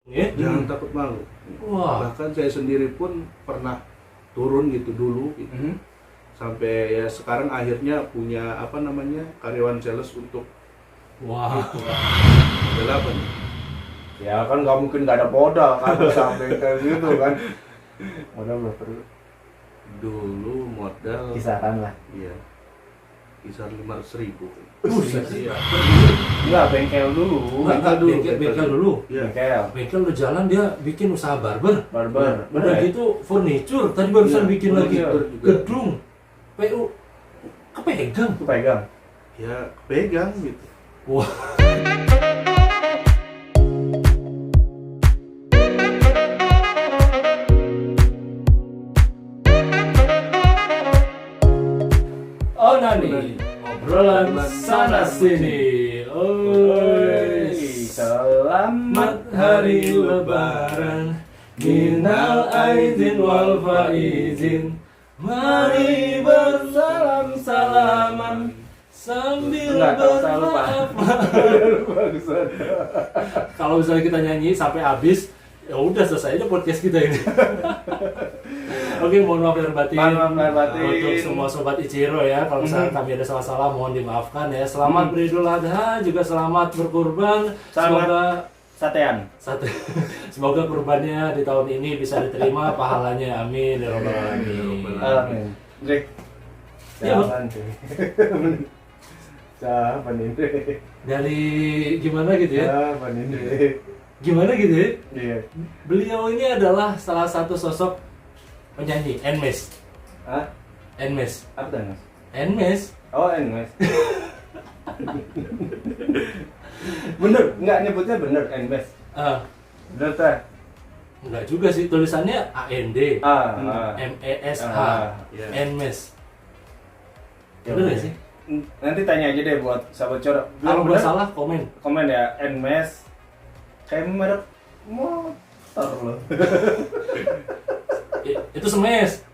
Jangan takut malu. Wah. Bahkan saya sendiri pun pernah turun gitu dulu gitu. Sampai ya sekarang akhirnya punya karyawan sales untuk Wah. adalah apa nih? Ya kan nggak mungkin nggak ada modal kan sampai kayak gitu kan. Modal berapa dulu? Dulu modal Kisaran lah. iya kisar 500.000. Iya. Enggak, bengkel dulu. Bengkel dulu. Iya. Bengkel. Bengkel udah jalan, dia bikin usaha barber. Barber. Udah gitu furniture. Tadi barusan Iya, bikin lagi furniture juga. gedung. PU kepegang. Itu pegang. Ya pegang gitu. Wah. Oh nani, obrolan sana sini. Oi, selamat hari Lebaran. Minal aidin wal faizin. Mari bersalam-salaman sambil bermaaf. Kalau misalnya kita nyanyi sampai habis, ya udah selesai aja podcast kita ini. Oke, mohon maaf lahir batin. Untuk semua sobat Ichiro ya, kalau misalnya kami ada salah-salah mohon dimaafkan ya. Selamat beridul adha, juga selamat berkurban. Semoga Satean. semoga kurbannya di tahun ini bisa diterima pahalanya. Amin ya robbal alamin. Amin. Dre. Iya, Jangan deh. Siapa nih Dre? Dari gimana gitu ya? Siapa nih Dre? Gimana gitu ya? Iya. Beliau ini adalah salah satu sosok penyanyi, Nmes. Hah? Nmes. Apa tuh Mas? Nmes. Oh, Mas. Bener, nggak nyebutnya bener Nmes. Bener teh. Enggak juga sih, tulisannya AND. MESH. Iya. Nmes. Bener nggak sih? Nanti tanya aja deh buat sahabat Coro. Kalau Bener? nggak salah komen. Komen ya, Nmes. Kayak merek motor loh. Itu semes.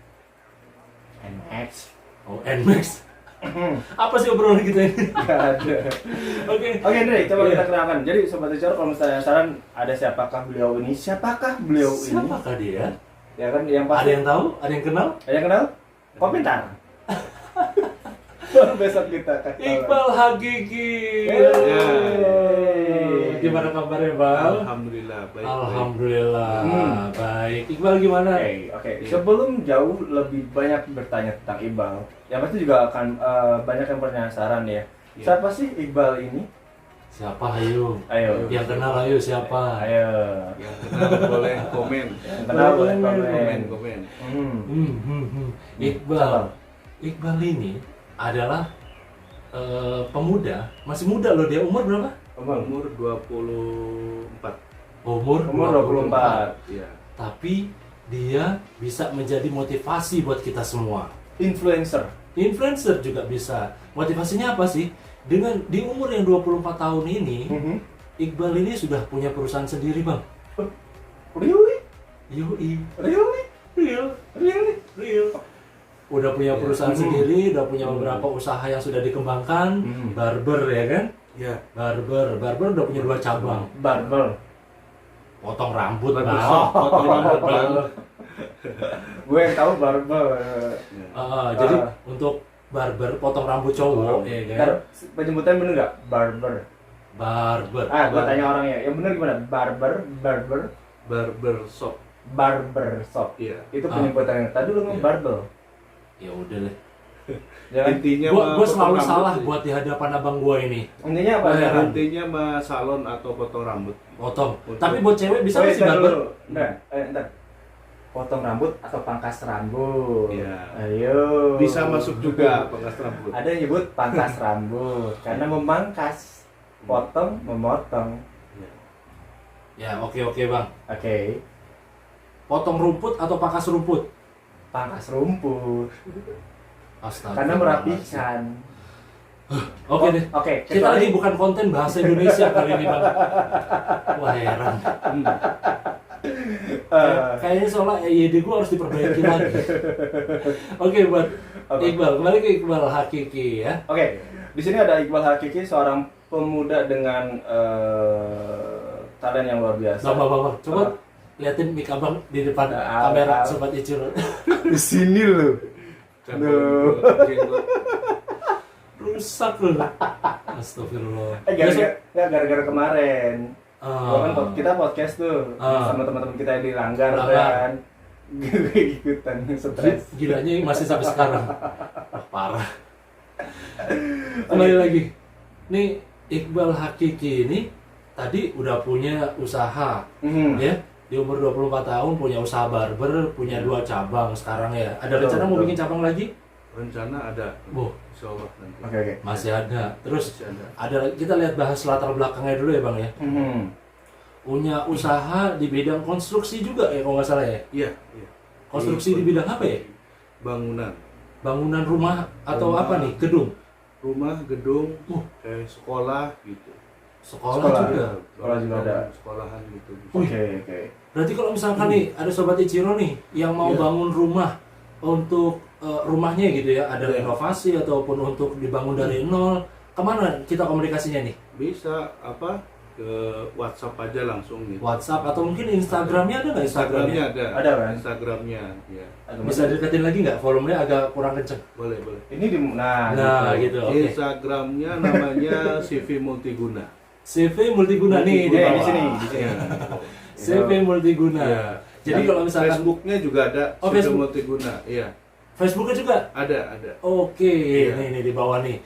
Nmax. Oh, Nmax. Apa sih obrolan kita ini? Nggak ada. Oke. Oke Dre, coba Iya. kita kenalkan. Jadi Sobat Coro kalau misalnya saran ada siapakah beliau ini? Siapakah beliau ini? Siapakah dia? Ya kan yang Ada pasti. yang tahu? Ada yang kenal? Ada yang kenal? Komentar. Baru besok kita kasih tahu. Iqbal Hakiki. Yeay. Gimana kabarnya, Bang? Alhamdulillah baik. Alhamdulillah. Baik. Iqbal gimana? Oke. Sebelum jauh lebih banyak bertanya tentang Iqbal, yang pasti juga akan banyak yang penasaran ya. Iya. Siapa sih Iqbal ini? Siapa ayo? Ayo. Yang kenal ayo siapa? Ayo. Yang kenal boleh komen. Yang kenal boleh Komen. komen. Iqbal. Iqbal ini adalah pemuda, masih muda loh dia. Umur berapa? Umur 24. Umur Umur 24. Iya. Tapi dia bisa menjadi motivasi buat kita semua. Influencer. Influencer juga bisa. Motivasinya apa sih? Dengan di umur yang 24 tahun ini, Iqbal ini sudah punya perusahaan sendiri, Bang. Really? Yoi. Really? Real. Real. Udah punya perusahaan sendiri, udah punya beberapa usaha yang sudah dikembangkan. Barber ya kan? Iya. Barber udah punya 2 cabang. Barber. Potong rambut, Bang. Potong rambut, Bang. Gue yang tahu barber. Jadi untuk barber potong rambut cowok, ya kan? Ntar penyebutan bener nggak? Barber. Barber. Gue tanya orangnya. Yang bener gimana? Barber. Barber shop. Barber shop. Iya. Itu penyebutannya. Tadi lu ngomong barbel. Ya udah deh. Jangan. Intinya Gua potong selalu rambut salah sih. buat di hadapan abang gua ini. Intinya apa? Nah, Jangan. Intinya mah salon atau potong rambut. Potong. Untuk- Tapi buat cewek bisa Oh, nggak sih ntar barber? dulu. Ntar. Potong rambut atau pangkas rambut? Iya. Ayo. Bisa masuk juga pangkas rambut. Ada yang nyebut pangkas rambut karena memangkas, potong, memotong. Iya. Ya oke Bang. Oke. Potong rumput atau pangkas rumput? Pangkas rumput. Astaga. Karena merapikan. Oke deh. Oke. Kita lagi bukan konten bahasa Indonesia kali ini, Bang. Wah heran. Kayaknya soalnya EYD gue harus diperbaiki lagi. Oke, buat Iqbal, kembali ke Iqbal Hakiki ya. Oke, di sini ada Iqbal Hakiki, seorang pemuda dengan talent yang luar biasa. Bang, coba liatin mic abang di depan kamera Sobat Ichiro. Di sini loh. Jenggot. Rusak loh. Astagfirullah. Gara-gara kemarin. Kita podcast tuh sama teman-teman kita yang di Langgar kan. Ikutan stres. Gilanya masih sampai sekarang. Parah. Kembali lagi. Nih Iqbal Hakiki ini tadi udah punya usaha, ya. Di umur 24 tahun punya usaha barber, punya 2 cabang sekarang ya. Ada rencana mau bikin cabang lagi? Rencana ada. Insya Allah nanti. Oke. Masih ada. Terus Masih ada kita lihat bahas latar belakangnya dulu ya Bang ya. Punya usaha di bidang konstruksi juga ya kalau nggak salah ya. Iya. Konstruksi di bidang apa ya? Bangunan. Bangunan rumah atau apa nih? Gedung? Rumah, gedung, kayak sekolah gitu. Sekolah juga. Sekolah juga ada. Sekolahan gitu. Oke. Berarti kalau misalkan nih ada Sobat Ichiro nih yang mau bangun rumah untuk rumahnya gitu ya, ada renovasi ataupun untuk dibangun dari nol, kemana kita komunikasinya nih? Bisa ke WhatsApp aja langsung gitu. WhatsApp atau mungkin Instagramnya ada nggak? Instagramnya ada. Ada kan? Instagramnya, ya. Bisa deketin lagi nggak? Volumenya agak kurang kenceng. Boleh. Ini gitu. Oke. Instagramnya namanya CV Multiguna. CV Multiguna nih di bawah. Di sini. CV Multiguna. Ya. Jadi kalau misalkan Facebooknya juga ada CV Facebook. Multiguna, iya. Facebooknya juga Ada. Oke, Iya. nih di bawah nih.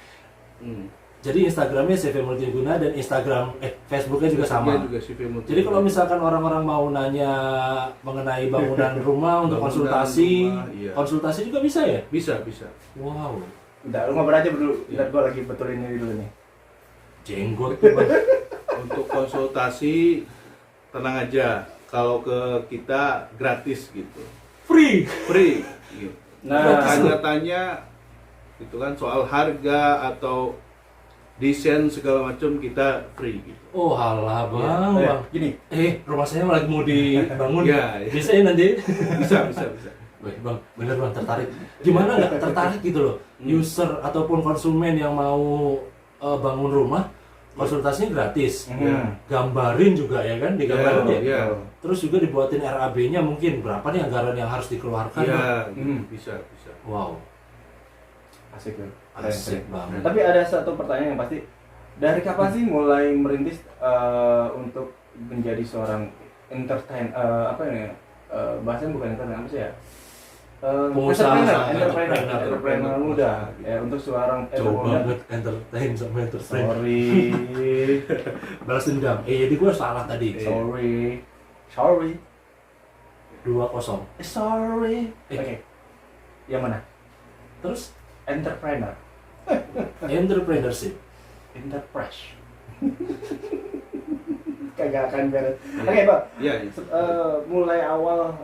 Jadi Instagramnya CV Multiguna dan Facebooknya juga sama. Juga CV Multiguna. Jadi kalau misalkan orang-orang mau nanya mengenai bangunan rumah untuk konsultasi, konsultasi juga bisa ya? Bisa. Wow. Bentar, lu ngobrol aja dulu. Bentar, gua lagi betulin ini dulu nih. Jenggot tuh, Bang. Untuk konsultasi tenang aja. Kalau ke kita gratis gitu. Free. Gitu. Nah, tanya-tanya gitu kan soal harga atau desain segala macam kita free gitu. Oh halah bang. Gini. Rumah saya lagi mau dibangun. Ya. Bisa ya nanti? Bisa. Wih bang, bener bang tertarik. Gimana nggak tertarik gitu loh? User ataupun konsumen yang mau bangun rumah, konsultasinya gratis. Gambarin juga ya kan, digambarin ya. Terus juga dibuatin RAB-nya mungkin berapa nih anggaran yang harus dikeluarkan? Iya, bisa. Wow. Asik ya. Asik banget. Tapi ada satu pertanyaan yang pasti, dari kapan sih mulai merintis untuk menjadi seorang bahasanya bukan entertainer, apa sih ya? Entrepreneur muda ya, untuk seorang jauh banget entertain sama entertain. Sorry. Balas dendam. Jadi gue salah tadi. Sorry. 2-0. Sorry. Oke. Yang mana? Terus Entrepreneur. entrepreneurship. Enterprise. Kagak akan beres. Oke, Bang. Iya. Mulai awal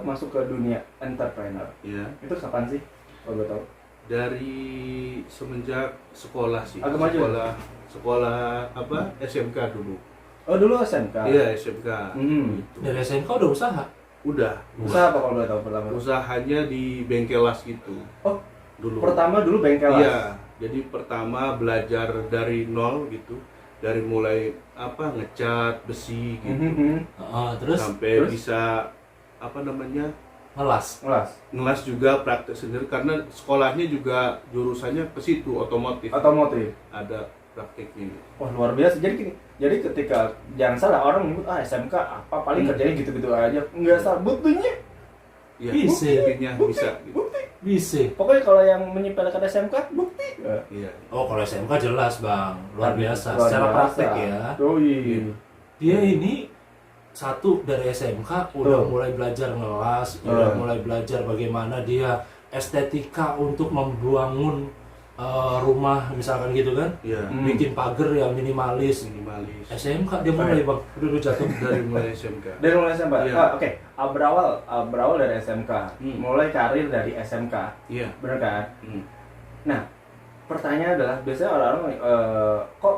masuk ke dunia entrepreneur. Iya. Itu kapan sih? Kalau gue tahu. Dari semenjak sekolah sih. Agak maju. Sekolah SMK dulu. Oh, dulu SMK. Iya, SMK. Gitu. Dari SMK udah usaha. Udah. Usaha apa kalau gue tahu pertama? Usahanya di bengkel las gitu. Oh, dulu. Pertama dulu bengkel las. Iya. Jadi pertama belajar dari nol gitu. Dari mulai ngecat besi gitu. Terus sampai bisa ngelas juga praktek sendiri karena sekolahnya juga jurusannya ke situ otomotif ada prakteknya gitu. Wah, luar biasa. Jadi ketika jangan salah orang menyebut SMK apa paling kerjanya gitu-gitu aja, nggak salah buktinya. Ya, bisa gitu. Bisa. Pokoknya kalau yang menyepelekan SMK bukti. Iya. Oh, kalau SMK jelas bang, luar biasa. Secara praktek ya. Dia ini satu dari SMK udah mulai belajar ngelas, udah mulai belajar bagaimana dia estetika untuk membangun rumah misalkan gitu kan. Iya. Bikin pagar yang minimalis. SMK dia mulai bang, udah jatuh dari mulai SMK. Iya. Oke. Berawal dari SMK, mulai karir dari SMK. Iya. Bener kan? Nah, pertanyaan adalah biasanya orang-orang kok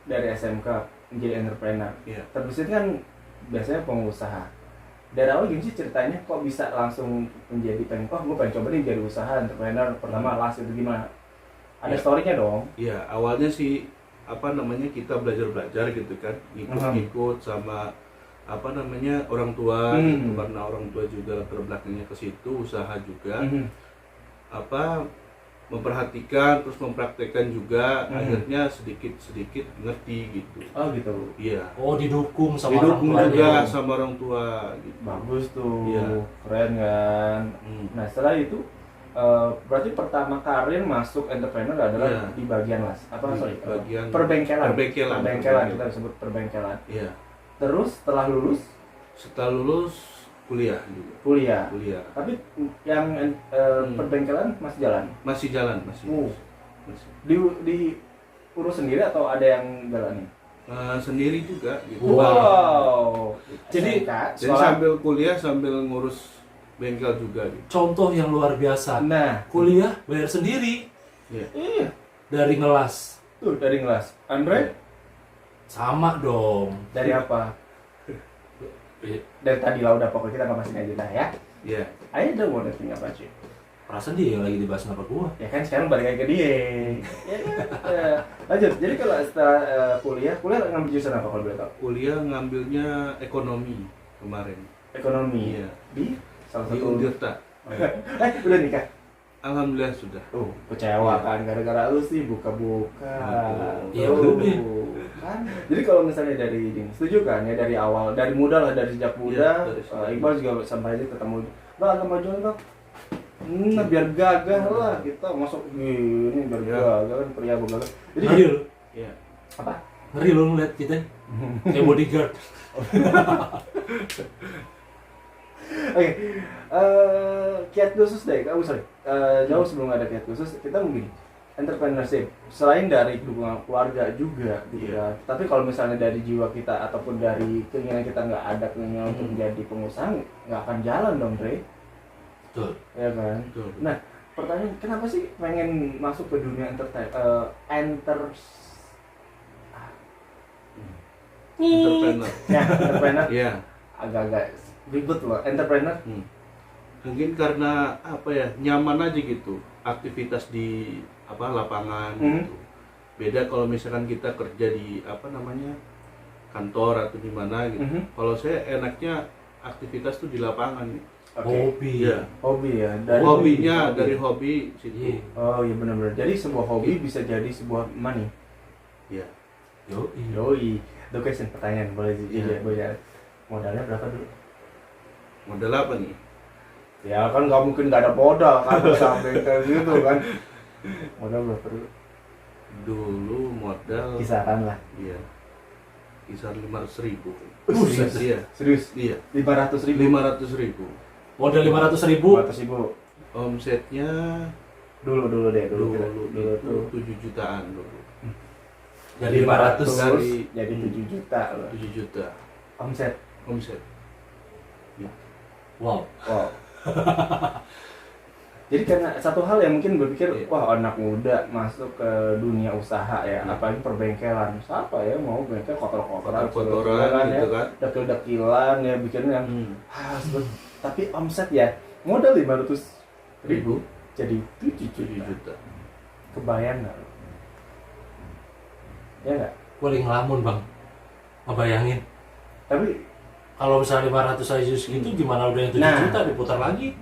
dari SMK menjadi entrepreneur. Iya. Terbesit kan biasanya pengusaha. Dari awal gini sih ceritanya kok bisa langsung menjadi gue pengen coba nih jadi usaha entrepreneur pertama las itu gimana? Ada story-nya dong. Iya, awalnya sih apa namanya kita belajar gitu kan, ikut sama apa namanya orang tua gitu, karena orang tua juga latar belakangnya ke situ, usaha juga apa memperhatikan terus mempraktekkan juga, akhirnya sedikit ngerti gitu. Oh gitu. Iya. Oh, didukung sama Didukung orang juga tuanya. sama orang tua gitu. Bagus tuh. Iya. Keren kan. Nah, setelah itu berarti pertama karir masuk entrepreneur adalah Iya. di bagian Bagian perbengkelan. perbengkelan. Kita sebut perbengkelan. Iya. Terus setelah lulus Kuliah juga. kuliah. Tapi yang perbengkelan masih jalan. Masih jalan, masih. Diurus sendiri atau ada yang jalanin? Sendiri juga gitu. Wow. Jadi Jadi sambil kuliah sambil ngurus bengkel juga gitu. contoh yang luar biasa. Nah, Kuliah bayar sendiri iya. dari ngelas. Tuh dari ngelas. Andre Sama dong. dari apa? Dari tadi lah udah pokoknya kita nggak aja lah ya. Iya. Ayo dong mau dating apa cuy? Perasaan dia yang lagi dibahas kenapa gua. Ya kan sekarang balik lagi ke dia. Ya kan? Lanjut. Jadi kalau setelah kuliah ngambil jurusan apa kalau boleh tahu? Kuliah ngambilnya ekonomi kemarin. Ekonomi. Iya. Di salah Di satu. Untirta. Udah nikah? Alhamdulillah sudah. Kecewa Iya. kan gara-gara lu sih buka-buka. Iya, Tuh, bener. kan. Jadi kalau misalnya dari ini, setuju kan ya dari awal, dari muda lah, dari sejak muda, Iya, dari sejak Iqbal juga sampai aja ketemu. Bang, ada majuan bang. Biar gagah lah kita masuk gini biar Iya. gagah kan pria gagah. Jadi Ngeri lu. Iya. apa? Ngeri lu ngeliat kita. Kayak bodyguard. Oke, kiat khusus deh, jauh sebelum ada kiat khusus, kita mungkin entrepreneurship selain dari dukungan keluarga juga gitu Iya. kan. Tapi kalau misalnya dari jiwa kita ataupun dari keinginan kita nggak ada keinginan untuk menjadi pengusaha, nggak akan jalan dong, Dre. Betul. Ya kan? Betul. Nah, pertanyaan kenapa sih pengen masuk ke dunia Entrepreneur. entrepreneur Iya. agak-agak ribet loh, entrepreneur. Mungkin karena apa ya, nyaman aja gitu aktivitas di apa lapangan gitu. Beda kalau misalkan kita kerja di apa namanya kantor atau di mana gitu. Kalau saya enaknya aktivitas tuh di lapangan. Oke. Hobi. Iya. Hobi ya. Hobinya hobi. dari hobi situ. Iya. Oh iya benar-benar. Jadi sebuah hobi bisa jadi sebuah money. Iya. Yoi. Yoi. Itu question pertanyaan boleh Iya. boleh. Modalnya berapa dulu? Modal apa nih? Ya kan nggak mungkin nggak ada modal kan sampai kayak gitu kan. Modal berapa dulu? Dulu modal Kisaran lah. iya. Kisar 500.000. Buset. Iya. Serius? Iya. 500.000. 500.000. Modal 500.000. 500.000. Omsetnya Dulu deh dulu dulu itu tuh. 7 jutaan dulu. Dari 500 dari- jadi 7 juta loh. 7 juta Omset. omset. Wow. Wow. Jadi karena satu hal yang mungkin berpikir, Iya. wah anak muda masuk ke dunia usaha ya, apalagi perbengkelan. Siapa ya mau bengkel kotor-kotoran, Kotor-kotoran ya, gitu kan. dekil-dekilan ya, bikin yang tapi omset ya modal 500.000 jadi 7 7 juta. juta. Kebayang nggak? Ya nggak? Paling ngelamun bang. Ngebayangin. Tapi Kalau misalnya 500 aja segitu gimana udah yang 7 Nah. juta diputar lagi?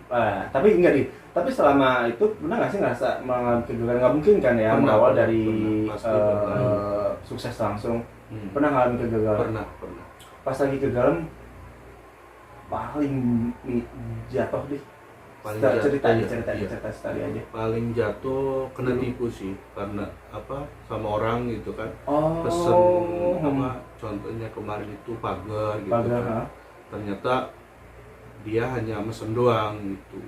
tapi enggak tapi selama itu pernah nggak sih ngerasa mengalami kegagalan? Nggak mungkin kan ya Pernah, berawal pernah, dari pasti pernah. sukses langsung. Hmm. Pernah ngalamin kegagalan? Pernah. Pas lagi kegagalan paling jatuh deh. Paling cerita jatuh, aja, iya. cerita sekali aja. Paling jatuh kena tipu sih karena apa sama orang gitu kan. Oh, Pesen apa contohnya kemarin itu pagar gitu Pagar, kan. ha? Ternyata dia hanya mesen doang gitu.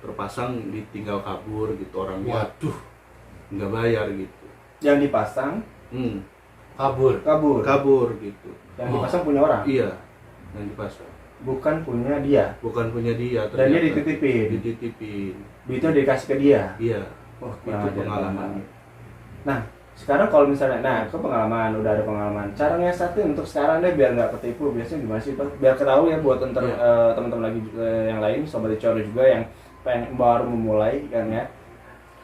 Terpasang ditinggal kabur gitu orangnya. Waduh, Nggak bayar gitu. Yang dipasang kabur. kabur. Gitu. Yang dipasang punya orang, Iya, yang dipasang. bukan punya dia. Bukan punya dia. Dan dia ternyata. dititipin. Dititipin. Duitnya dikasih ke dia. Iya. Wah, Itu kurang ajar pengalaman. banget. Nah, sekarang kalau misalnya, itu pengalaman, udah ada pengalaman. Cara nyiasatin untuk sekarang deh biar nggak ketipu, biasanya gimana sih, Pak? Biar ketahui ya buat teman-teman lagi yang lain, sobat Icoro juga yang pengen baru memulai kan ya.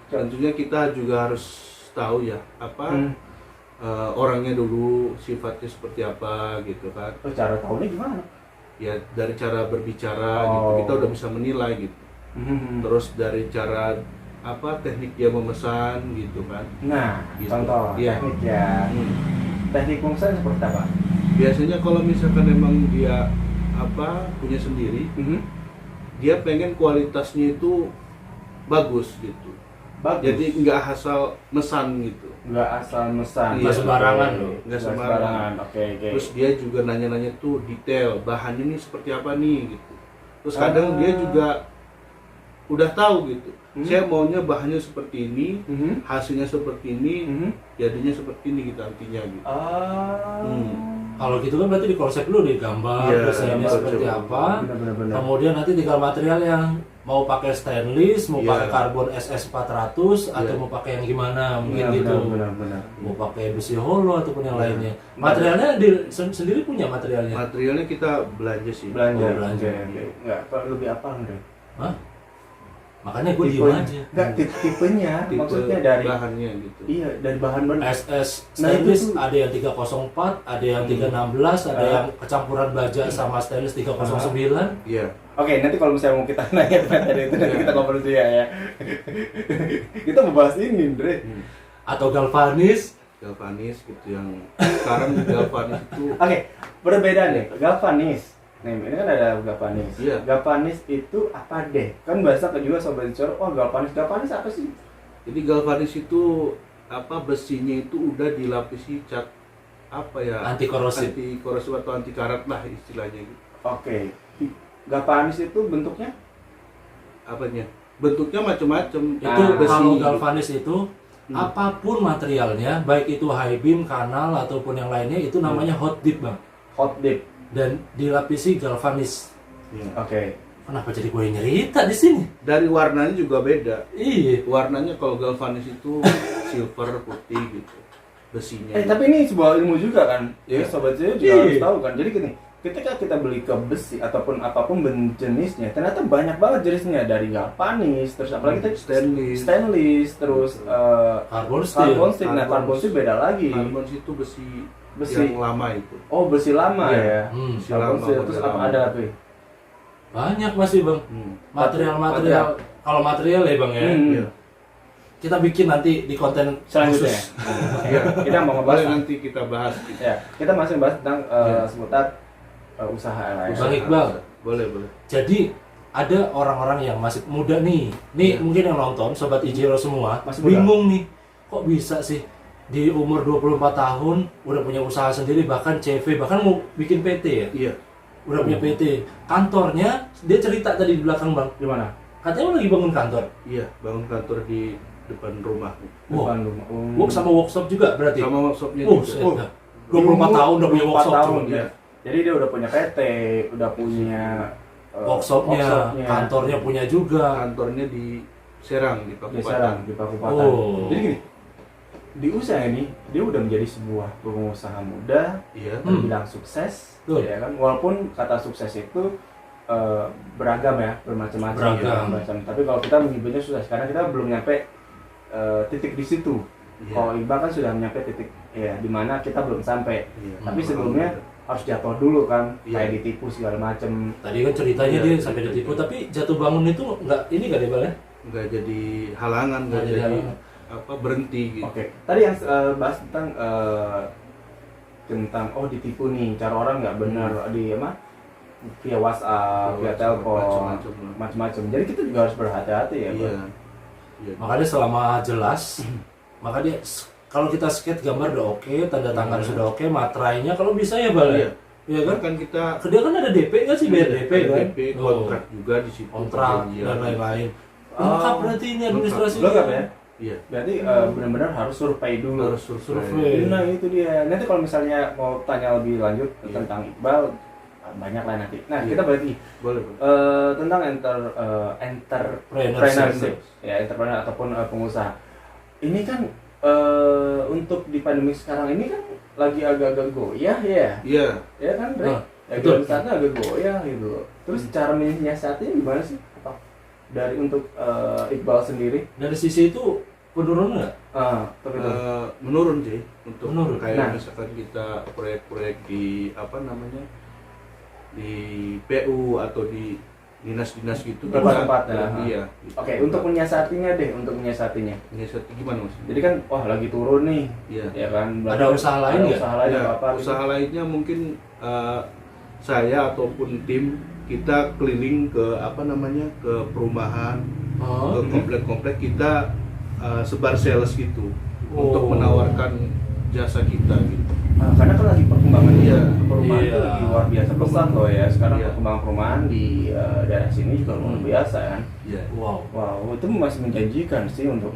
Tentunya kita juga harus tahu ya apa orangnya dulu sifatnya seperti apa gitu kan. Oh, cara tahunya gimana? Ya dari cara berbicara gitu kita udah bisa menilai gitu. Terus dari cara teknik dia memesan gitu kan. Nah, gitu. contoh teknik ya. Teknik pemesan seperti apa? Biasanya kalau misalkan memang dia punya sendiri, dia pengen kualitasnya itu bagus gitu. Bagus. Jadi nggak asal mesan gitu. Nggak asal mesan. Nggak sembarangan loh. Nggak sembarangan. Oke. Terus dia juga nanya-nanya tuh detail, bahannya nih seperti apa nih gitu. Terus kadang dia juga udah tahu gitu. Saya maunya bahannya seperti ini, hasilnya seperti ini, jadinya seperti ini gitu artinya gitu. Kalau gitu kan berarti di konsep lu digambar desainnya seperti apa. Benar. Kemudian nanti tinggal material yang mau pakai stainless, mau pakai karbon SS 400 atau mau pakai yang gimana mungkin gitu. Benar. Mau pakai besi holo ataupun yang lainnya. Materialnya sendiri punya materialnya. Materialnya kita belanja sih. Belanja. Belanja. Enggak, lebih apa deh? Hah? Makanya gue diem aja. Enggak, tipenya Tipe maksudnya dari bahannya gitu. Iya, dari bahan benar. SS Nah, stainless itu tuh. ada yang 304, ada yang 316, ada yang kecampuran baja sama stainless 309. Iya. Oke, nanti kalau misalnya mau kita nanya tadi itu nanti kita ngobrol juga ya. Kita mau bahas ini, Andre. Atau galvanis. Galvanis gitu yang sekarang di galvanis itu Oke, perbedaan nih. Galvanis. Nih, ini kan ada galvanis. Iya. Galvanis itu apa deh? Kan bahasa juga sobat Cor. Oh, galvanis. Galvanis apa sih? jadi galvanis itu besinya itu udah dilapisi cat Anti korosif. anti korosif atau anti karat lah istilahnya gitu. Oke. Galvanis itu bentuknya bentuknya macam-macam Itu besi kalau gitu. galvanis itu apapun materialnya, baik itu high beam, kanal ataupun yang lainnya itu namanya hot dip, Bang. hot dip. Dan dilapisi galvanis. Iya. Oke. Kenapa jadi gue yang nyerita di sini? Dari warnanya juga beda. Iya. Warnanya kalau galvanis itu silver putih gitu besinya. Tapi ini sebuah ilmu juga kan. Ya, sobat saya juga Iya. harus tahu kan. Jadi gini, ketika kita beli ke besi ataupun apapun jenisnya, ternyata banyak banget jenisnya dari galvanis, terus apalagi tadi stainless, terus Carbon steel. carbon steel. Nah, carbon steel beda lagi. Carbon itu besi yang lama itu. Oh, besi lama Iya. ya. Besi Carbon lama, steel. Terus model apa lama. ada apa? Banyak masih, Bang. Material-material. Kalau material ya, Bang ya. Iya. Kita bikin nanti di konten Selanjutnya. khusus. Iya. Kita mau Boleh ngebahas. nanti kita bahas gitu. Ya, kita masih bahas tentang seputar usaha lain. Bang Iqbal. Boleh. Jadi ada orang-orang yang masih muda nih. Nih mungkin yang nonton sobat Ijero semua Masih muda. bingung nih. Kok bisa sih di umur 24 tahun udah punya usaha sendiri, bahkan CV, bahkan mau bikin PT ya? Iya. Udah punya PT. Kantornya dia cerita tadi di belakang, Bang. Gimana? Katanya lagi bangun kantor. Iya, bangun kantor di depan rumah. Wow. Depan rumah. Work sama workshop juga berarti. Sama workshopnya Oh, juga. 24 tahun udah punya 24 workshop tahun, coba. ya. Jadi dia udah punya PT, udah punya Workshopnya, kantornya punya juga. Kantornya di Serang di di Serang, Pakupaten. di Pakupaten. Oh. Jadi gini, di usaha ini dia udah menjadi sebuah pengusaha muda, Iya. terbilang sukses, Betul. ya kan? Walaupun kata sukses itu beragam ya, bermacam-macam. Beragam. Tapi kalau kita menyebutnya sukses, karena kita belum nyampe titik di situ. Iya. Kalau Iqbal kan sudah nyampe titik ya di mana kita belum sampai. Iya. Tapi sebelumnya harus jatuh dulu kan, Iya. kayak ditipu segala macam. Tadi kan ceritanya Iya, dia iya, sampai iya. ditipu, tapi jatuh bangun itu nggak ini nggak deh, Bang ya? Nggak jadi halangan, nggak Nggak jadi jadi halangan. berhenti gitu. Oke, tadi yang bahas tentang ditipu nih, cara orang nggak benar di via WhatsApp, via telepon, macam-macam. Jadi kita juga harus berhati-hati ya. Iya. Bang. Iya. Makanya selama jelas, maka dia kalau kita skate gambar udah oke, tanda tangan sudah oke, materainya kalau bisa ya, Bang. Iya. Iya kan? Kan kita Dia kan ada DP kan sih, bayar DP kan? DP, kontrak juga di situ. Kontrak perjanjian. dan lain-lain. Lengkap berarti ini administrasinya. Lengkap ya. Iya. Berarti benar-benar harus survei dulu. Harus survei. Survei. Nah itu dia. Nanti kalau misalnya mau tanya lebih lanjut Iya. tentang Iqbal, banyak lah nanti. Nah Iya. kita balik lagi Boleh. tentang entrepreneurship, ya entrepreneur ataupun pengusaha. Ini kan untuk di pandemi sekarang ini kan lagi agak-agak goyah ya, Iya. ya kan, Bre? Nah, Ya betul. wisata agak goyah gitu. Terus cara menyiasatinya gimana sih? Apa dari untuk Iqbal sendiri? Dari sisi itu Penurun nggak? Tapi itu. Menurun sih untuk Menurun. kayak Nah. misalkan kita proyek-proyek di apa namanya di PU atau di dinas-dinas gitu Tempat-tempat, kita ya. iya gitu. Oke, untuk menyiasatinya deh, untuk menyiasatinya. Menyiasat gimana mas? Jadi kan, wah lagi turun nih, Iya. ya kan. Ada usaha lain ada nggak? usaha lain Ya, apa gitu? usaha lainnya mungkin saya ataupun tim kita keliling ke apa namanya ke perumahan, Oh. ke komplek-komplek kita sebar sales gitu Oh. untuk menawarkan jasa kita gitu. Karena kan lagi perkembangan Iya. perumahan itu Iya. lagi luar biasa pesat loh ya. Sekarang Iya. perkembangan perumahan di daerah sini juga luar biasa kan. Iya. Wow. Wow, itu masih menjanjikan sih untuk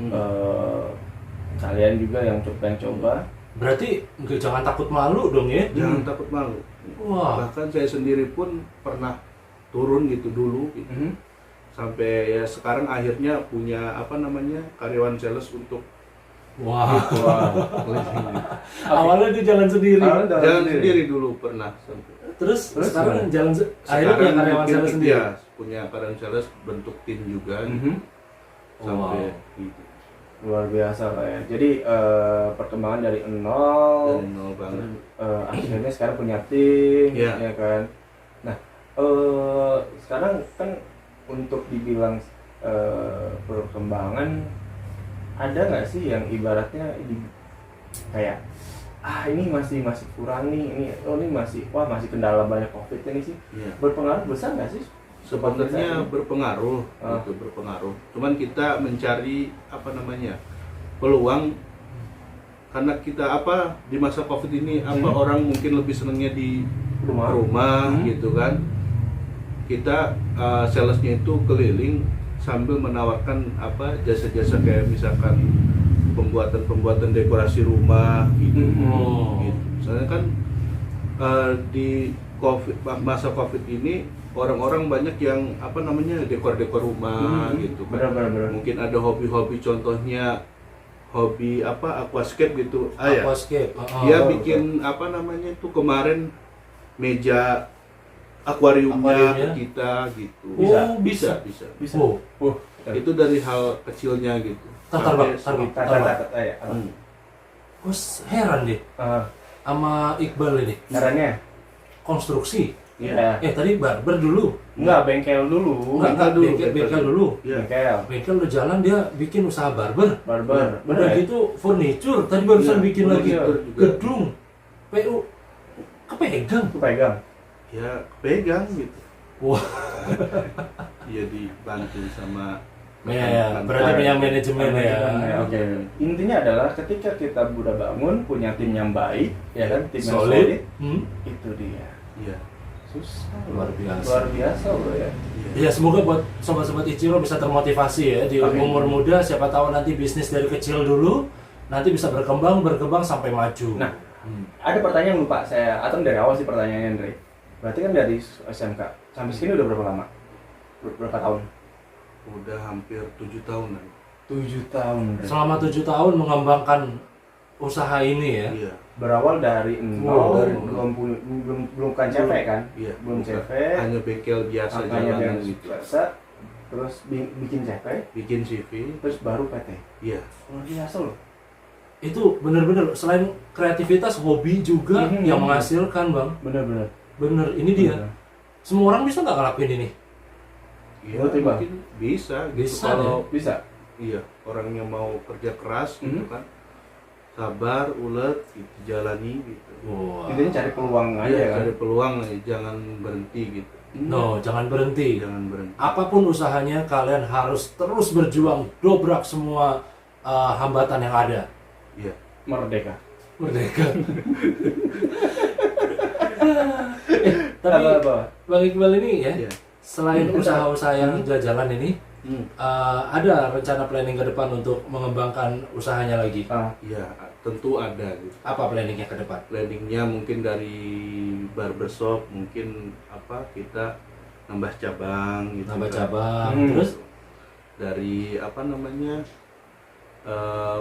kalian juga yang pengen coba. Berarti jangan takut malu dong ya. Jangan takut malu. Wah. Bahkan saya sendiri pun pernah turun gitu dulu gitu. Sampai ya sekarang akhirnya punya apa namanya karyawan sales untuk Wah. Wah. Awalnya dia jalan sendiri. jalan sendiri dulu pernah sampai. Terus Terus sekarang jalan akhirnya Sekarang punya karyawan mungkin sales sendiri. iya, punya karyawan sales bentuk tim juga sampai gitu. Luar biasa Pak ya. Jadi perkembangan dari nol, Dari nol banget. akhirnya sekarang punya tim, Iya. ya kan. Nah, sekarang kan untuk dibilang perkembangan, ada nggak sih yang ibaratnya kayak ini masih kurang nih, ini masih kendala banyak COVID ini sih, Iya. berpengaruh besar nggak sih? Sebenarnya berpengaruh, Ah. gitu, berpengaruh. Cuman kita mencari apa namanya peluang karena kita apa di masa COVID ini apa orang mungkin lebih senangnya di rumah gitu kan. Kita salesnya itu keliling sambil menawarkan apa jasa-jasa kayak misalkan pembuatan dekorasi rumah gitu. Gitu. Misalnya kan di masa COVID ini orang-orang banyak yang apa namanya dekor-dekor rumah gitu kan. Benar. Mungkin ada hobi-hobi, contohnya hobi apa aquascape gitu. Aquascape. Dia bikin apa namanya itu kemarin meja akuariumnya Akuariumnya? kita gitu. Oh, bisa. Bisa. Oh. Itu dari hal kecilnya gitu. Tar, Sampai Bang. Gue heran deh sama Iqbal ini. Caranya? Konstruksi. Iya. Tadi barber dulu. Enggak, bengkel dulu. Enggak, bengkel dulu. Iya. Bengkel. Bengkel udah jalan, dia bikin usaha barber. Barber. Udah gitu furniture. Tadi barusan Iya, bikin lagi furniture juga. gedung. PU. Kepegang. Itu pegang. Ya pegang gitu. Wah. Dia dibantu sama Ya, berarti punya manajemen ya. Oke. Intinya adalah ketika kita udah bangun punya tim yang baik, ya kan, tim yang Solid. solid, itu dia. Iya. Susah, Luar biasa. luar biasa loh ya. Ya semoga buat sobat-sobat Ichiro bisa termotivasi ya di Amin. umur muda, siapa tahu nanti bisnis dari kecil dulu nanti bisa berkembang sampai maju. Nah, ada pertanyaan lupa saya, atau dari awal sih pertanyaannya Andre. Berarti kan dari SMK sampai sini udah berapa lama? Berapa tahun? Udah hampir 7 tahunan. 7 tahun. Andre. Selama 7 tahun mengembangkan usaha ini ya. Iya. Berawal dari Wow. nol, belum kan CV kan? Iya. Belum bukan. CV. Hanya bengkel biasa Angkanya jalanan yang gitu. biasa, terus bikin CV, Bikin CV. terus baru PT. Iya. Luar biasa loh. Itu bener-bener selain kreativitas, hobi juga yang menghasilkan bang. Bener-bener. Bener, ini dia. Semua orang bisa nggak ngelakuin ini? Iya, Menurut Iqbal? mungkin bisa gitu. Bisa, Kalau Bisa. iya, orangnya mau kerja keras gitu Mhm. kan. Sabar, ulet, gitu, jalani gitu. Wah. Intinya cari peluang aja Iya, kan. cari peluang, jangan berhenti gitu. No, jangan berhenti. Jangan berhenti. Apapun usahanya, kalian harus terus berjuang, dobrak semua hambatan yang ada. Iya. Merdeka. Merdeka. Tapi Apa? Bang Iqbal ini ya, Iya. selain usaha-usaha yang jalan ini, Hmm. ada rencana planning ke depan untuk mengembangkan usahanya lagi. Iya, tentu ada gitu. Apa planningnya ke depan? Planningnya mungkin dari barbershop, mungkin apa kita nambah cabang gitu. Nambah kan. cabang, Hmm. terus Dari apa namanya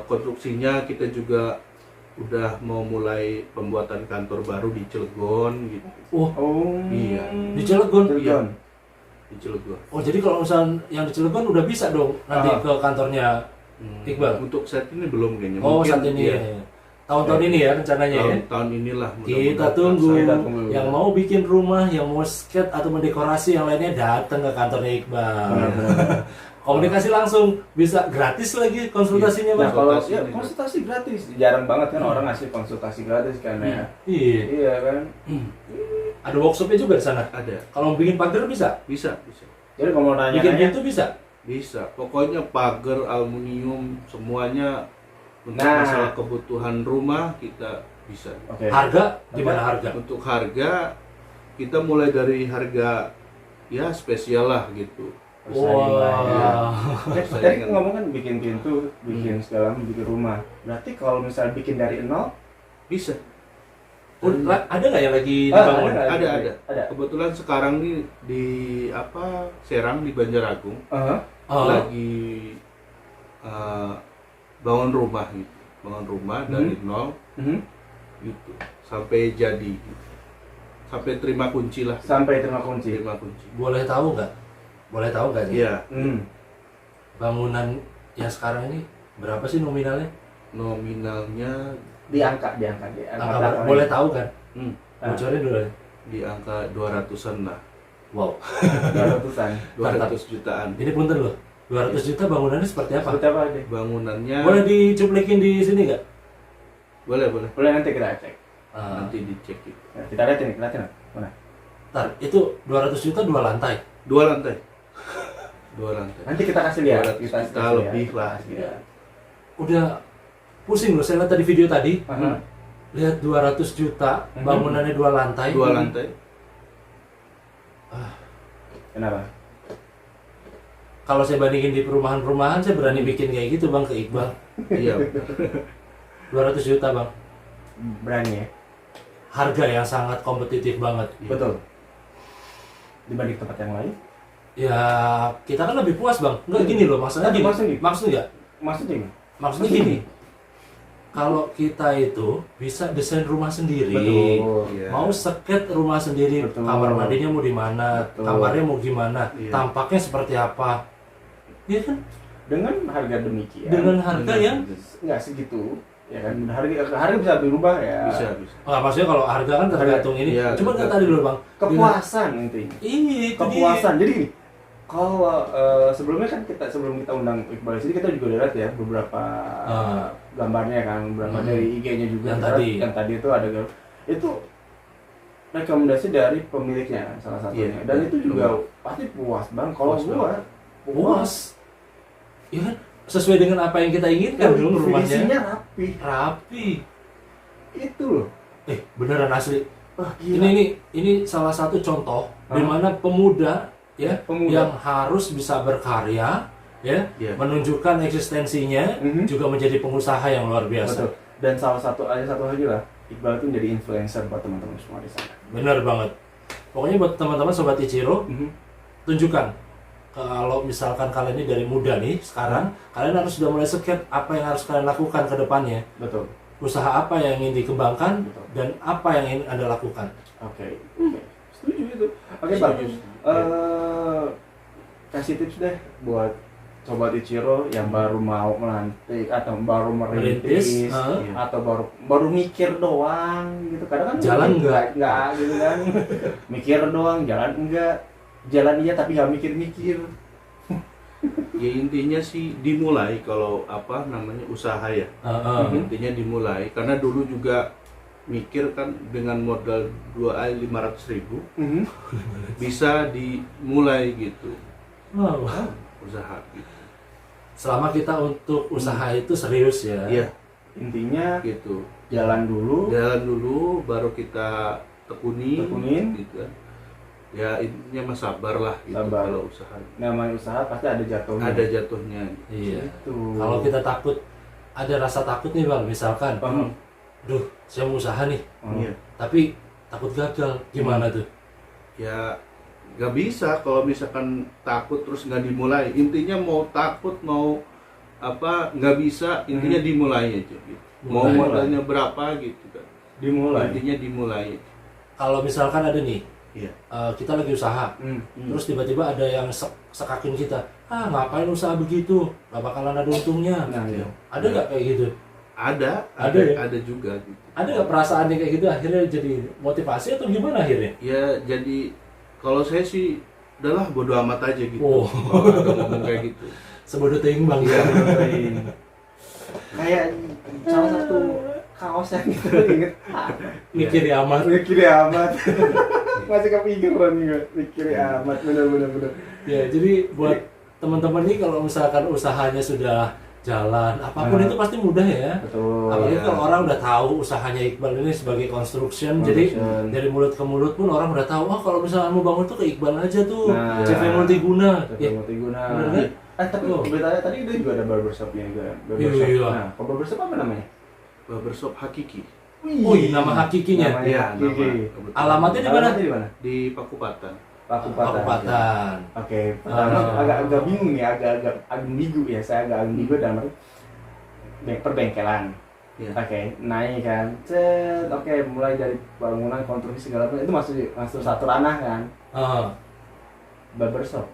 konstruksinya kita juga udah mau mulai pembuatan kantor baru di Cilegon gitu. oh Iya. di Cilegon. Cilegon. Di Cilegon. Oh jadi kalau usaha yang di Cilegon udah bisa dong nanti ke kantornya Iqbal? Untuk saat ini belum kayaknya. Oh, Mungkin, saat ini ya, ya. Tahun-tahun ini ya rencananya ya. tahun inilah. Kita mudah-mudahan. tunggu. Kita tunggu. Yang mau bikin rumah, yang mau skate atau mendekorasi yang lainnya datang ke kantornya Iqbal. Benar-benar. Komunikasi langsung, bisa gratis lagi konsultasinya Nah, Bang. kalau Konsultasi ya nih. konsultasi gratis, jarang banget kan orang ngasih konsultasi gratis kan ya. Iya. Iya kan. Ada workshopnya juga di sana. Ada. Kalau mau bikin pagar bisa, Bisa. Jadi kalau mau bikin nanya-nanya, pintu bisa. Bisa. Pokoknya pagar, aluminium, semuanya untuk Nah. masalah kebutuhan rumah kita bisa. oke. Harga gimana harga? Untuk harga kita mulai dari harga ya spesial lah gitu. Persaingan lah ya. Wah. Tadi ngomong kan bikin pintu, bikin segala macam, bikin rumah. Berarti kalau misalnya bikin dari nol, Bisa. Ada nggak yang lagi Ah, dibangun? ada. Ada. Kebetulan sekarang nih di Serang di Banjaragung Oh, lagi bangun rumah gitu. Bangun rumah dari nol gitu sampai jadi gitu. Sampai terima kunci lah. sampai terima kunci. Terima kunci. boleh tahu nggak? Boleh tahu nggak nih? Iya, Bangunan yang sekarang ini berapa sih nominalnya? nominalnya Di angka. Angka boleh tahu kan? hmm, Bocorin dulu ya. di angka 200-an lah. Wow. 200-an. 200 jutaan. Ini punten loh. 200 juta bangunannya seperti apa? Seperti apa deh? Bangunannya Boleh dicuplikin di sini nggak? boleh. Boleh nanti kita cek. Nanti dicek gitu. Nah, kita lihat ini, mana? Ntar, itu 200 juta 2 lantai. 2 lantai. 2 lantai. Nanti kita kasih lihat. 200 juta kasih lebih lihat. lah. Kasih lihat. Udah pusing loh, saya lihat tadi video tadi. Aha. Lihat 200 juta, bangunannya 2 lantai. 2 lantai. Kenapa? Kalau saya bandingin di perumahan-perumahan, saya berani bikin kayak gitu Bang ke Iqbal. Iya. 200 juta Bang. Berani ya? Harga yang sangat kompetitif banget. Betul. Dibanding tempat yang lain? Ya, kita kan lebih puas Bang. Enggak gini loh, maksudnya gini. Maksudnya? Maksudnya Maksudnya gimana? Maksudnya gini. Kalau kita itu bisa desain rumah sendiri, Betul. Iya. mau seket rumah sendiri, Betul. kamar mandinya mau di mana, Betul. kamarnya mau gimana, Iya. tampaknya seperti apa, ya kan? Dengan harga demikian. Dengan harga yang, nggak segitu, ya kan? Harga bisa berubah ya. Bisa. maksudnya kalau harga kan tergantung ini. Iya, Coba kan tergantung. tadi dulu Bang. Kepuasan intinya. Iya, itu Kepuasan. Jadi gini, kalau sebelumnya kan sebelum kita undang Iqbal sini kita juga udah lihat ya beberapa gambarnya kan, beberapa dari IG-nya juga Yang tadi itu ada itu rekomendasi dari pemiliknya kan salah satunya. Iya. Dan itu juga pasti puas Bang. Kalau Puas gua puas. Ya kan? Sesuai dengan apa yang kita inginkan dong rumahnya. finishingnya rapi. Rapi. Itu loh. Beneran asli. Wah, gila. Ini salah satu contoh di mana pemuda ya Pemuda. yang harus bisa berkarya ya, Iya. menunjukkan eksistensinya, Mhm. juga menjadi pengusaha yang luar biasa. Betul. Dan salah satu lagi lah, Iqbal itu menjadi influencer buat teman-teman semua di sana. Bener banget. Pokoknya buat teman-teman sobat Ichiro, tunjukkan kalau misalkan kalian ini dari muda nih sekarang, kalian harus sudah mulai skate apa yang harus kalian lakukan ke depannya. Betul. Usaha apa yang ingin dikembangkan Betul. dan apa yang ingin Anda lakukan. Oke. Setuju itu. Oke, Bang. Setuju. Kasih tips deh buat sobat Ichiro yang baru mau melantik atau baru merintis, Merintis, atau baru mikir doang gitu. Kadang kan Jalan enggak gitu kan. Mikir doang, jalan enggak. Jalan iya tapi nggak mikir-mikir. Ya intinya sih dimulai kalau apa namanya usaha ya. Intinya dimulai karena dulu juga mikir kan dengan modal 500.000 bisa dimulai gitu Wow. usaha gitu. Selama kita untuk usaha itu serius ya. Iya Intinya gitu. jalan dulu. Jalan dulu baru kita tekunin gitu kan. Ya intinya mah sabar lah gitu Sabar. kalau usaha. Namanya usaha pasti ada jatuhnya. Ada jatuhnya. Iya. Gitu. Kalau kita takut, ada rasa takut nih Bang, misalkan, duh, saya mau usaha nih, Iya. tapi takut gagal, gimana tuh? Ya nggak bisa kalau misalkan takut terus nggak dimulai. Intinya mau takut mau apa nggak bisa, intinya dimulai aja gitu. Mau Mulai. modalnya berapa gitu kan. Dimulai. Intinya dimulai. Kalau misalkan ada nih, Iya. Kita lagi usaha, terus tiba-tiba ada yang sekakin kita, ngapain usaha begitu, nggak bakalan ada untungnya. Nah, iya. Ada nggak kayak gitu? Ada ya? ada juga gitu. Ada nggak perasaannya kayak gitu akhirnya jadi motivasi atau gimana akhirnya? Ya jadi kalau saya sih udahlah bodo amat aja gitu. Oh. Kalau ada ngomong kayak gitu. Sebodoh teuing bang ya. Kayak salah satu kaos yang kita inget. Mikir amat. Mikir amat. Masih kepikiran juga. Mikir amat, bener. Ya, jadi buat teman-teman nih kalau misalkan usahanya sudah jalan, apapun itu pasti mudah ya. Betul. Apalagi ya. kalau orang udah tahu usahanya Iqbal ini sebagai construction, jadi dari mulut ke mulut pun orang udah tahu, kalau misalnya mau bangun tuh ke Iqbal aja tuh, Nah, CV multiguna. CV multiguna. Bener kan? Tapi beritanya tadi dia juga ada barbershopnya juga. Iya. Nah, kalau barbershop apa namanya? Barbershop Hakiki. Wih, nama hakikinya. Namanya Iya, Hakiki. nama. Alamatnya di mana? Alamatnya di mana? Di Pakupatan. Pakupatan. Oke, pertama agak bingung nih, agak ambigu ya. Saya agak ambigu dalam arti perbengkelan. Iya. Oke, naik kan. Oke, mulai dari bangunan, konstruksi segala macam itu masuk satu ranah kan. Barbershop.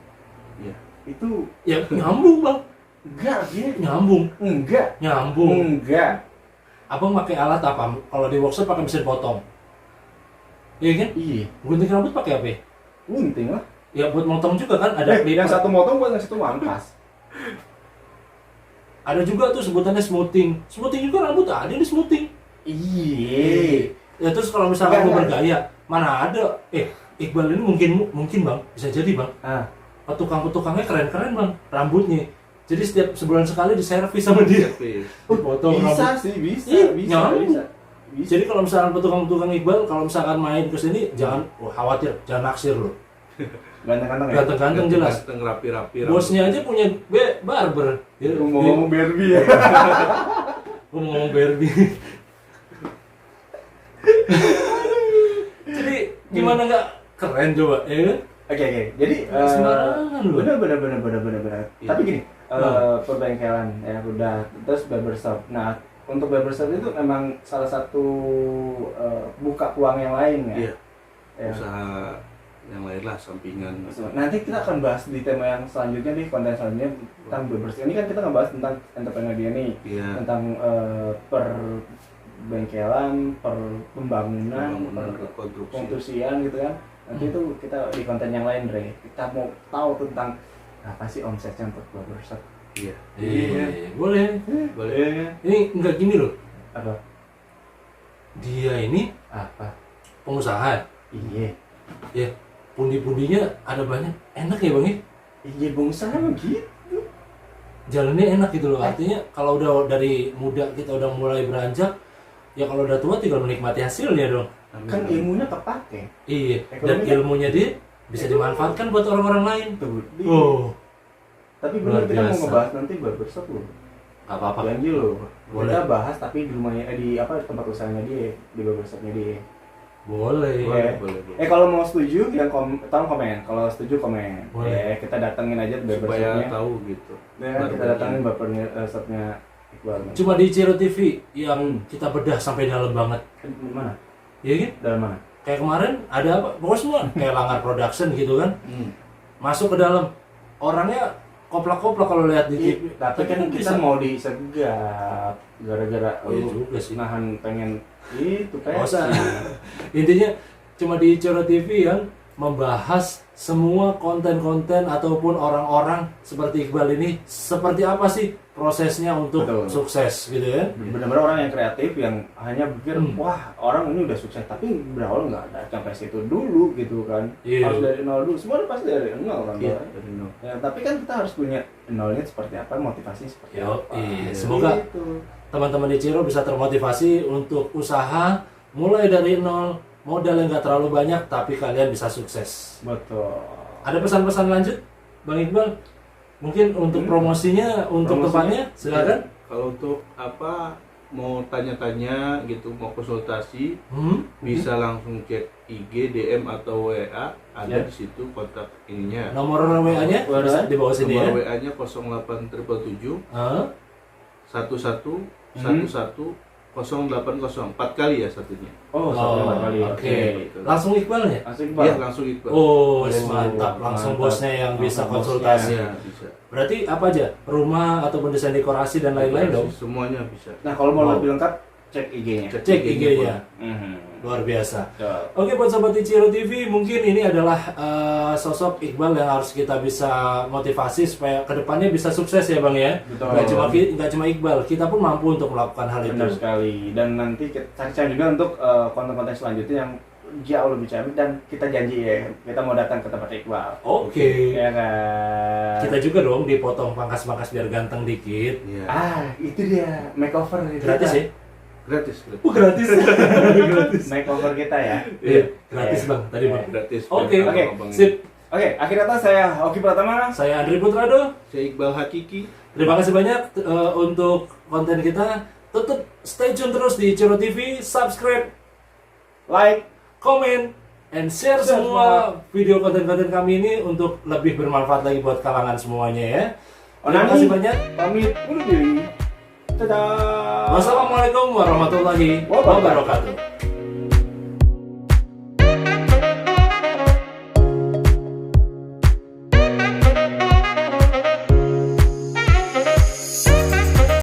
Iya. Itu Ya nyambung bang. enggak dia. Nyambung. Enggak. Abang pakai alat apa? Kalau di workshop pakai mesin potong. Iya kan? Iya. Gunting rambut pakai apa? Gunting lah. Ya buat motong juga kan ada Yang satu motong buat yang satu mangkas. Ada juga tuh sebutannya smoothing. Smoothing juga rambut ada di smoothing. Iya. Ya terus kalau misalnya mau Enggak. bergaya, mana ada? Iqbal ini mungkin bang, bisa jadi bang. Petukangnya keren-keren bang, rambutnya. Jadi setiap sebulan sekali diservis sama dia. Dipotong Bisa rambut. sih, bisa. Nyambung. Jadi kalau misalkan petukang Iqbal, kalau misalkan main ke sini, jangan khawatir, jangan naksir loh. Ganteng-ganteng ya? Ganteng-ganteng jelas. Ganteng rapi-rapi. Bosnya aja punya barber. Ngomong Barbie ya. Ngomong Barbie. Jadi gimana nggak keren coba, ya kan? Oke. Jadi Sembarangan loh. benar. Iya. Tapi gini, perbengkelan ya udah, terus barbershop. Nah, untuk barbershop itu memang salah satu buka peluang yang lain ya. Iya. Ya. Usaha yang lain lah, sampingan. Nanti kita akan bahas di tema yang selanjutnya nih, konten selanjutnya tentang barbershop. Ini kan kita ngebahas tentang entrepreneur dia nih, Iya. tentang perbengkelan, pembangunan, konstruksian gitu kan. Nanti itu kita di konten yang lain, Dre. Kita mau tahu tentang apa sih omsetnya untuk barbershop. Iya. Boleh. Boleh. Ini enggak gini loh. Apa? Dia ini Apa? pengusaha. Iya. Ya, pundi-pundinya ada banyak. Enak ya bang ya? Iya, bangsa emang gitu. Jalannya enak gitu loh. Artinya kalau udah dari muda kita udah mulai beranjak, ya kalau udah tua tinggal menikmati hasilnya dong. Kan ilmunya kepake. Iya. Dan Ekonomi kan- ilmunya dia bisa dimanfaatkan buat orang-orang lain. Tuh. Oh, Tapi luar bener kita mau biasa. ngebahas nanti barbershop loh. nggak apa-apa. Janji loh. Boleh. Kita bahas tapi di rumahnya di tempat usahanya dia, di barbershopnya dia. Boleh. Boleh. Kalau mau setuju yang tolong komen. Kalau setuju komen. Boleh. Ya, kita datengin aja Supaya barbershopnya. tahu gitu. Ya, kita datengin barbershopnya Iqbal. Cuma di Ciro TV yang kita bedah sampai dalam banget. Di mana? Iya kan? Dalam mana? Kayak kemarin ada apa? Pokoknya semua kayak Langar Production gitu kan. Masuk ke dalam. Orangnya koplak-koplak kalau lihat di TV. Tapi kan kita mau disegap gara-gara Iya lu juga sih. nahan pengen itu Nggak usah. pensi. Intinya cuma di Ciro TV yang membahas semua konten-konten ataupun orang-orang seperti Iqbal ini seperti apa sih prosesnya untuk Betul. sukses gitu ya. Benar-benar orang yang kreatif yang hanya pikir wah orang ini udah sukses tapi berawal nggak ada sampai situ dulu gitu kan. Iya. Harus dari nol dulu, semua pasti dari nol kan. Iya, Bang? dari nol. Ya, tapi kan kita harus punya nolnya seperti apa, motivasi seperti Yo, apa. iya. Gitu. Semoga teman-teman di Ciro bisa termotivasi untuk usaha mulai dari nol, modal yang nggak terlalu banyak tapi kalian bisa sukses. Betul. Ada pesan-pesan lanjut Bang Iqbal? Mungkin untuk promosinya untuk Promosinya? depannya silakan. Kalau untuk apa mau tanya-tanya gitu, mau konsultasi, Hmm? bisa langsung cek IG, DM atau WA, ada Ya. di situ kontak ininya. Nomor WA-nya WA. bisa di bawah sini ya. Nomor WA-nya 08777 Hah? 11 11 01 080 4 kali ya satunya. Oh, satu kali. Oke. Langsung Iqbalnya? Langsung Iya, langsung Iqbal. Oh, mantap. Langsung mantap. bosnya yang bisa Langsung konsultasi. Iya, bisa. Berarti apa aja? Rumah ataupun desain dekorasi dan lain-lain dong? Semuanya bisa. Nah, kalau mau Wow. lebih lengkap, cek IG-nya. Cek IG-nya. Mhm. Luar biasa. Betul. Oke, buat Sobat Ichiro TV, mungkin ini adalah sosok Iqbal yang harus kita bisa motivasi supaya kedepannya bisa sukses ya Bang ya. Betul. Nggak cuma Iqbal, kita pun mampu untuk melakukan hal itu. Benar sekali. Dan nanti kita cari juga untuk konten-konten selanjutnya yang jauh lebih cantik dan kita janji ya kita mau datang ke tempat Iqbal. Oke. Ya kan. Kita juga dong dipotong pangkas-pangkas biar ganteng dikit. Iya. Itu dia makeover Gratis ya? Gratis. Gratis. Gratis. Makeover kita ya. Iya, gratis Iya. Bang. Tadi Bang. Gratis. Oke, Oke, sip. Oke, akhir kata saya Oki Pratama. Saya Andri Putrado. Saya Iqbal Hakiki. Terima kasih banyak untuk konten kita. Tetap stay tune terus di Ichiro TV, subscribe, Like. komen, and share semua video konten-konten kami ini untuk lebih bermanfaat lagi buat kalangan semuanya ya. Terima Onani. kasih banyak. Pamit undur diri. Dadah. Wassalamualaikum warahmatullahi wabarakatuh.